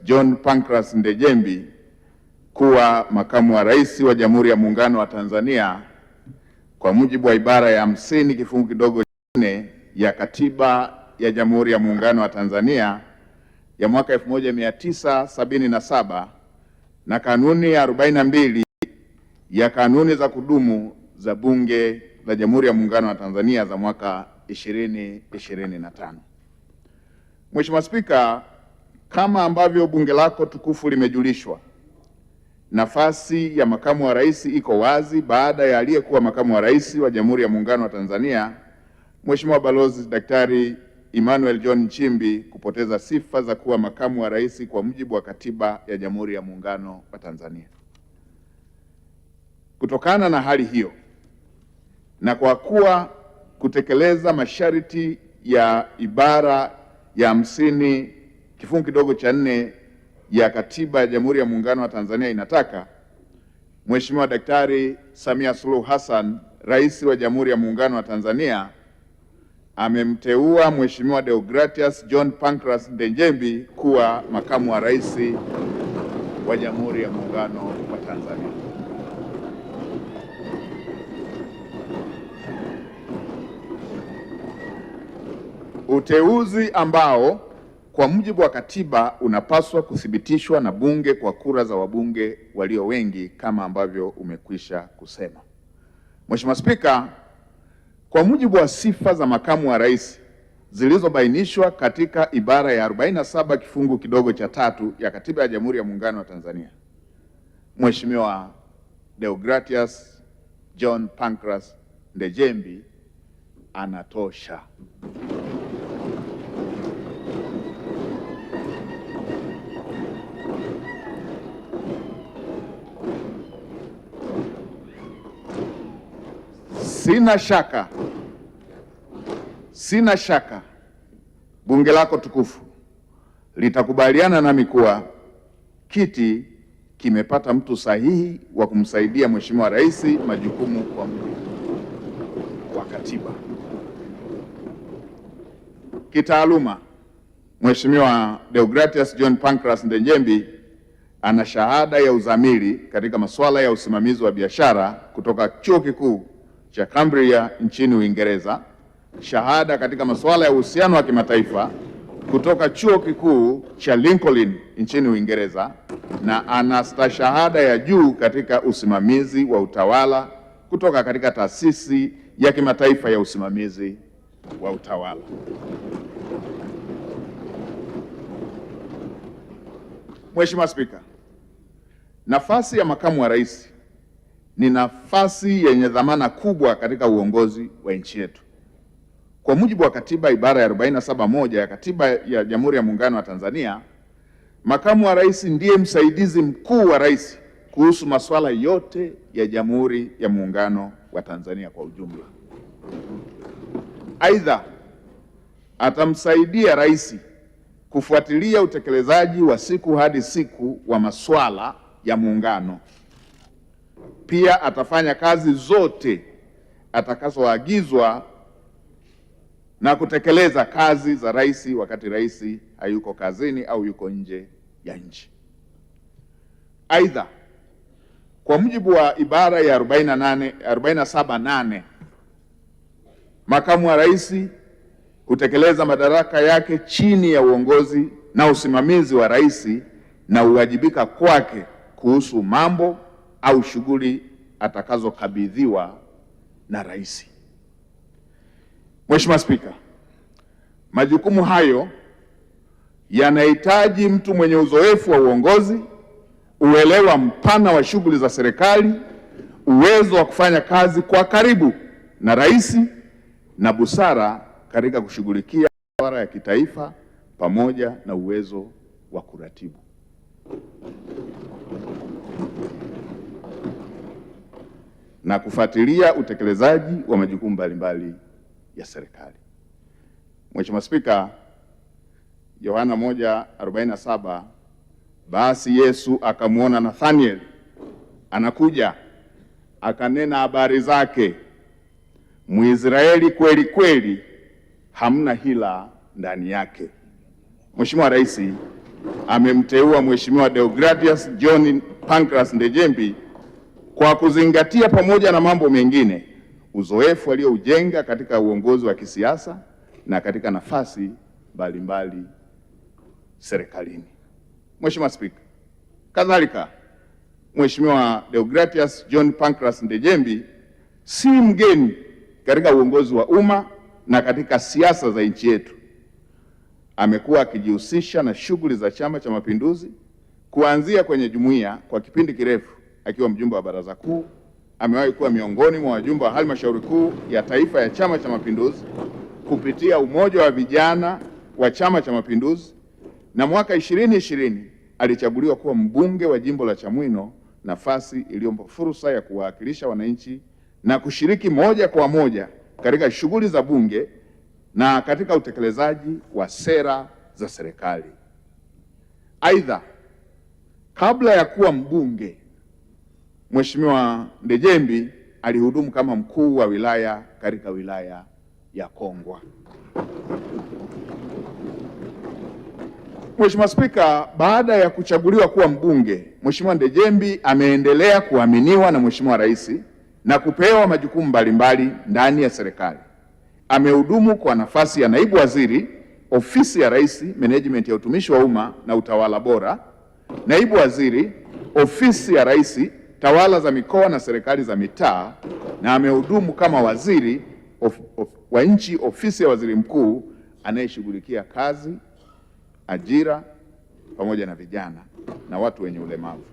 John Pancras Ndejembi kuwa makamu wa rais wa Jamhuri ya Muungano wa Tanzania kwa mujibu wa ibara ya 50 kifungu kidogo 4 ya Katiba ya Jamhuri ya Muungano wa Tanzania ya mwaka 1977 na kanuni ya 42 ya kanuni za kudumu za Bunge la Jamhuri ya Muungano wa Tanzania za mwaka 2025. Mheshimiwa Spika, kama ambavyo bunge lako tukufu limejulishwa, nafasi ya makamu wa rais iko wazi baada ya aliyekuwa makamu wa rais wa Jamhuri ya Muungano wa Tanzania Mheshimiwa Balozi Daktari Emmanuel John Nchimbi kupoteza sifa za kuwa makamu wa rais kwa mujibu wa Katiba ya Jamhuri ya Muungano wa Tanzania. Kutokana na hali hiyo na kwa kuwa kutekeleza masharti ya ibara ya 50 kifungu kidogo cha 4 ya Katiba ya Jamhuri ya Muungano wa Tanzania inataka, Mheshimiwa Daktari Samia Suluhu Hassan, Rais wa Jamhuri ya Muungano wa Tanzania, amemteua Mheshimiwa Deogratius John Pancras Ndejembi kuwa makamu wa rais wa Jamhuri ya Muungano wa Tanzania. Uteuzi ambao kwa mujibu wa katiba unapaswa kuthibitishwa na bunge kwa kura za wabunge walio wengi kama ambavyo umekwisha kusema. Mheshimiwa Spika, kwa mujibu wa sifa za makamu wa rais zilizobainishwa katika ibara ya 47 kifungu kidogo cha 3 ya Katiba ya Jamhuri ya Muungano wa Tanzania, Mheshimiwa Deogratius John Pancras Ndejembi anatosha. Sina shaka bunge lako tukufu litakubaliana nami kuwa kiti kimepata mtu sahihi wa kumsaidia Mheshimiwa Rais majukumu kwa mujibu wa katiba. Kitaaluma, Mheshimiwa Deogratius John Pancras Ndejembi ana shahada ya uzamili katika masuala ya usimamizi wa biashara kutoka Chuo Kikuu cha Cambridge nchini Uingereza, shahada katika masuala ya uhusiano wa kimataifa kutoka Chuo Kikuu cha Lincoln nchini Uingereza, na ana stashahada ya juu katika usimamizi wa utawala kutoka katika Taasisi ya Kimataifa ya Usimamizi wa Utawala. Mheshimiwa Spika, nafasi ya makamu wa rais ni nafasi yenye dhamana kubwa katika uongozi wa nchi yetu. Kwa mujibu wa katiba ibara ya 47(1) ya Katiba ya Jamhuri ya Muungano wa Tanzania, makamu wa rais ndiye msaidizi mkuu wa rais kuhusu masuala yote ya Jamhuri ya Muungano wa Tanzania kwa ujumla. Aidha, atamsaidia rais kufuatilia utekelezaji wa siku hadi siku wa masuala ya muungano. Pia atafanya kazi zote atakazoagizwa na kutekeleza kazi za rais wakati rais hayuko kazini au yuko nje ya nchi. Aidha, kwa mujibu wa ibara ya 47(8) makamu wa rais hutekeleza madaraka yake chini ya uongozi na usimamizi wa rais na uwajibika kwake kuhusu mambo au shughuli atakazokabidhiwa na rais. Mheshimiwa Spika, majukumu hayo yanahitaji mtu mwenye uzoefu wa uongozi, uelewa mpana wa shughuli za serikali, uwezo wa kufanya kazi kwa karibu na rais na busara katika kushughulikia masuala ya kitaifa pamoja na uwezo wa kuratibu. Na kufuatilia utekelezaji wa majukumu mbalimbali ya serikali. Mheshimiwa Spika, Yohana 1:47, basi Yesu akamwona Nathaniel anakuja, akanena habari zake, Mwisraeli kweli kweli, hamna hila ndani yake. Mheshimiwa Rais, amemteua Mheshimiwa Deogratius John Pancras Ndejembi kwa kuzingatia, pamoja na mambo mengine, uzoefu alioujenga katika uongozi wa kisiasa na katika nafasi mbalimbali serikalini. Mheshimiwa Spika, kadhalika Mheshimiwa Deogratius John Pancras Ndejembi si mgeni katika uongozi wa umma na katika siasa za nchi yetu. Amekuwa akijihusisha na shughuli za Chama cha Mapinduzi kuanzia kwenye jumuiya kwa kipindi kirefu. Akiwa mjumbe wa Baraza Kuu, amewahi kuwa miongoni mwa wajumbe wa Halmashauri Kuu ya Taifa ya Chama cha Mapinduzi kupitia Umoja wa Vijana wa Chama cha Mapinduzi, na mwaka 2020 alichaguliwa kuwa mbunge wa jimbo la Chamwino, nafasi iliyompa fursa ya kuwakilisha wananchi na kushiriki moja kwa moja katika shughuli za bunge na katika utekelezaji wa sera za serikali. Aidha, kabla ya kuwa mbunge, Mheshimiwa Ndejembi alihudumu kama mkuu wa wilaya katika wilaya ya Kongwa. Mheshimiwa Spika, baada ya kuchaguliwa kuwa mbunge, Mheshimiwa Ndejembi ameendelea kuaminiwa na Mheshimiwa Rais na kupewa majukumu mbalimbali ndani ya serikali. Amehudumu kwa nafasi ya naibu waziri, ofisi ya Rais, Management ya utumishi wa umma na utawala bora, naibu waziri, ofisi ya Rais, tawala za mikoa na serikali za mitaa, na amehudumu kama waziri wa nchi, ofisi ya waziri mkuu anayeshughulikia kazi, ajira pamoja na vijana na watu wenye ulemavu.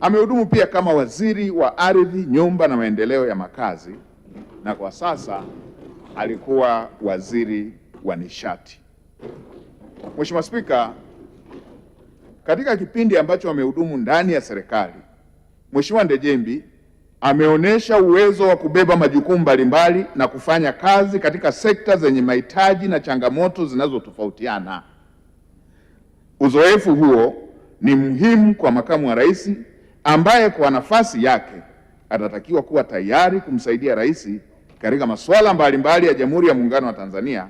Amehudumu pia kama waziri wa ardhi, nyumba na maendeleo ya makazi, na kwa sasa alikuwa waziri wa nishati. Mheshimiwa Spika, katika kipindi ambacho amehudumu ndani ya serikali, Mheshimiwa Ndejembi ameonyesha uwezo wa kubeba majukumu mbalimbali na kufanya kazi katika sekta zenye mahitaji na changamoto zinazotofautiana. Uzoefu huo ni muhimu kwa makamu wa rais, ambaye kwa nafasi yake atatakiwa kuwa tayari kumsaidia rais katika masuala mbalimbali ya Jamhuri ya Muungano wa Tanzania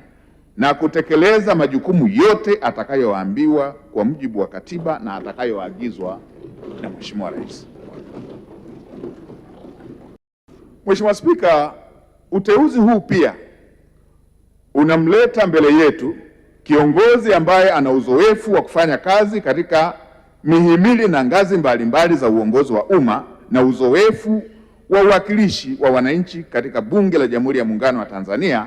na kutekeleza majukumu yote atakayoambiwa kwa mujibu wa katiba na atakayoagizwa na Mheshimiwa Rais. Mheshimiwa Spika, uteuzi huu pia unamleta mbele yetu kiongozi ambaye ana uzoefu wa kufanya kazi katika mihimili na ngazi mbalimbali za uongozi wa umma na uzoefu wa uwakilishi wa wananchi katika Bunge la Jamhuri ya Muungano wa Tanzania,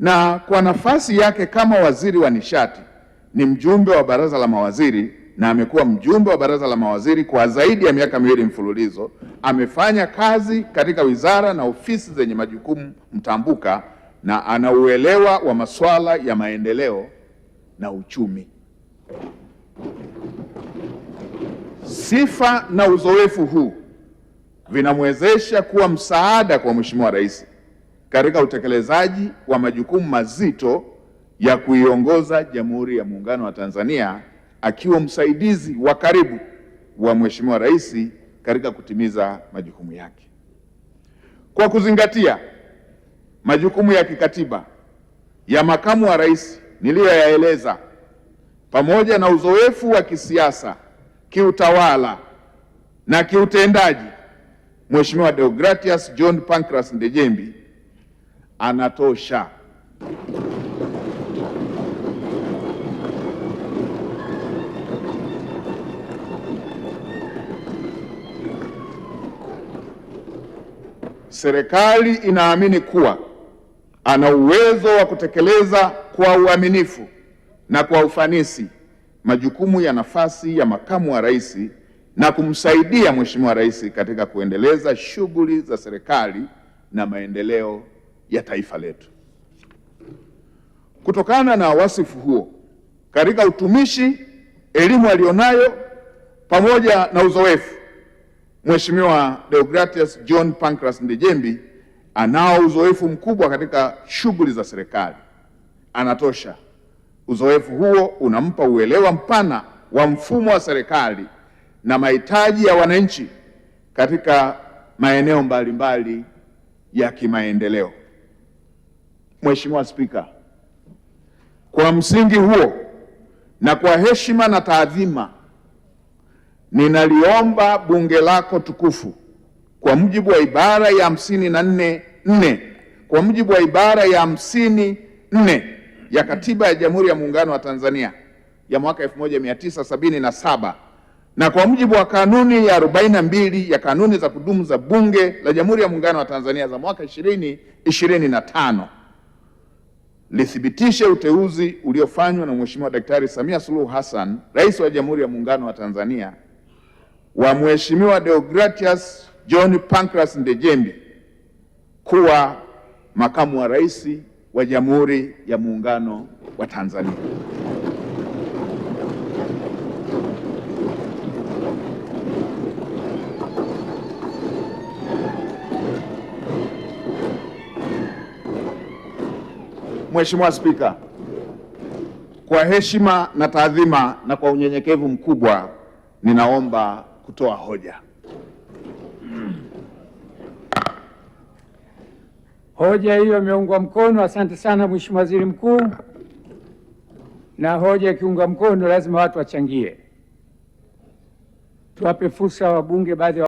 na kwa nafasi yake kama waziri wa nishati ni mjumbe wa Baraza la Mawaziri na amekuwa mjumbe wa Baraza la Mawaziri kwa zaidi ya miaka 2 mfululizo. Amefanya kazi katika wizara na ofisi zenye majukumu mtambuka na ana uelewa wa masuala ya maendeleo na uchumi. Sifa na uzoefu huu vinamwezesha kuwa msaada kwa Mheshimiwa Rais katika utekelezaji wa majukumu mazito ya kuiongoza Jamhuri ya Muungano wa Tanzania, akiwa msaidizi wa karibu wa Mheshimiwa Rais katika kutimiza majukumu yake. Kwa kuzingatia majukumu ya kikatiba ya makamu wa rais niliyoyaeleza, pamoja na uzoefu wa kisiasa, kiutawala na kiutendaji, Mheshimiwa Deogratius John Pancras Ndejembi anatosha. Serikali inaamini kuwa ana uwezo wa kutekeleza kwa uaminifu na kwa ufanisi majukumu ya nafasi ya makamu wa rais na kumsaidia Mheshimiwa Rais katika kuendeleza shughuli za serikali na maendeleo ya taifa letu. Kutokana na wasifu huo katika utumishi, elimu alionayo pamoja na uzoefu, Mheshimiwa Deogratius John Pancras Ndejembi anao uzoefu mkubwa katika shughuli za serikali. Anatosha. Uzoefu huo unampa uelewa mpana wa mfumo wa serikali na mahitaji ya wananchi katika maeneo mbalimbali ya kimaendeleo. Mheshimiwa Spika, kwa msingi huo na kwa heshima na taadhima ninaliomba bunge lako tukufu kwa mujibu wa ibara ya 54 kwa mujibu wa ibara ya 54 ya Katiba ya Jamhuri ya Muungano wa Tanzania ya mwaka 1977 na kwa mujibu wa kanuni ya 42 ya kanuni za kudumu za Bunge la Jamhuri ya Muungano wa Tanzania za mwaka 2025 lithibitishe uteuzi uliofanywa na Mheshimiwa Daktari Samia Suluhu Hassan, Rais wa Jamhuri ya Muungano wa Tanzania, wa Mheshimiwa Deogratias John Pancras Ndejembi kuwa makamu wa rais wa Jamhuri ya Muungano wa Tanzania. Mheshimiwa Spika, kwa heshima na taadhima na kwa unyenyekevu mkubwa ninaomba kutoa hoja. Hoja hiyo imeungwa mkono. Asante sana Mheshimiwa Waziri Mkuu. Na hoja ikiungwa mkono lazima watu wachangie. Tuwape fursa wabunge baadhi